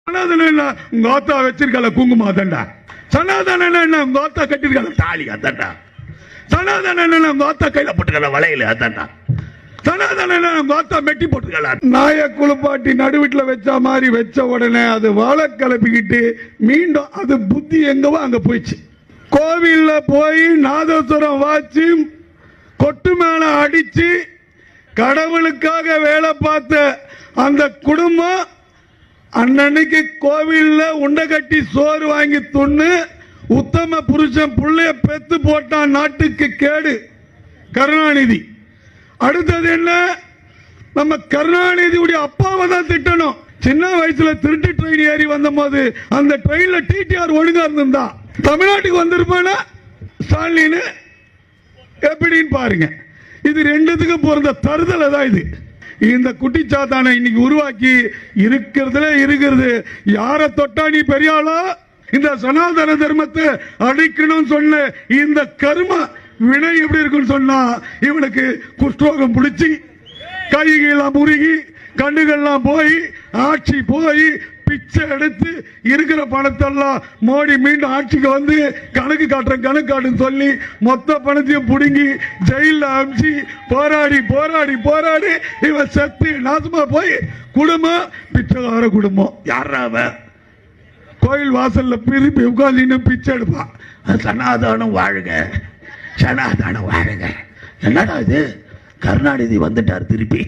சனாதனம் என்ன உங்க ஆத்தா வச்சிருக்கல குங்குமம் அதண்டா. சனாதனம் என்ன உங்க ஆத்தா கட்டிருக்கல தாலி அதண்டா. சனாதனம் என்ன உங்க ஆத்தா கையில போட்டுக்கல வளையல அதண்டா. சனாதனம் என்ன உங்க ஆத்தா மெட்டி போட்டுக்கல. நாய குளிப்பாட்டி நடுவீட்டுல வச்ச மாதிரி வச்ச உடனே அது வாழை கிளப்பிக்கிட்டு மீண்டும் அது புத்தி எங்கவோ அங்க போயிடுச்சு. கோவில்ல போய் நாதஸ்வரம் வாச்சு கொட்டு மேல அடிச்சு கடவுளுக்காக வேலை பார்த்த அந்த குடும்பம் அன்னைக்கு கோவில்ல உண்டை கட்டி சோறு வாங்கி துண்ணு உத்தம புருஷன் புள்ளைய பெத்து போட்டான். நாட்டுக்கு கேடு கருணாநிதி. அடுத்தது என்ன, நம்ம கருணாநிதியுடைய அப்பாவை தான் திட்டணும். சின்ன வயசுல திருட்டு ட்ரெயின் ஏறி வந்த போது அந்த ட்ரெயின்ல டிடிஆர் ஒழுங்கா இருந்தா தமிழ்நாட்டுக்கு வந்திருப்பானா ஸ்டாலின் எப்படின்னு பாருங்க. இது ரெண்டுத்துக்கு பிறந்த தருதலை தான் இது. இந்த குட்டிச்சாத்தானை இன்னைக்கு உருவாக்கி இருக்கிறது யார தொட்டா நீ பெரியாளா இந்த சனாதன தர்மத்தை அடிக்கணும் சொன்ன இந்த கர்ம வினை எப்படி இருக்குன்னு சொன்னா இவனுக்கு குஷ்டரோகம் பிடிச்சி கைகெல்லாம் முருகி கண்ணுகள்லாம் போய் ஆட்சி போய் பிச்சை எடுத்து இருக்கிற பணத்தெல்லாம் மோடி மீண்டும் ஆட்சிக்கு வந்து கணக்கு காட்டுன்னு சொல்லி மொத்த பணத்தையும் புடுங்கி ஜெயில அமிச்சு போராடி போராடி போராடி இவன் செத்து நாசமா போய் குடும்பம் பிச்சைக்கார குடும்பம். யாராவ கோயில் வாசல்ல திருப்பி உட்கார்ந்து பிச்சை எடுப்பான். சனாதானம் வாழுங்க, சனாதானம் வாழுங்க. என்னடா இது, கருணாநிதி வந்துட்டார் திருப்பி.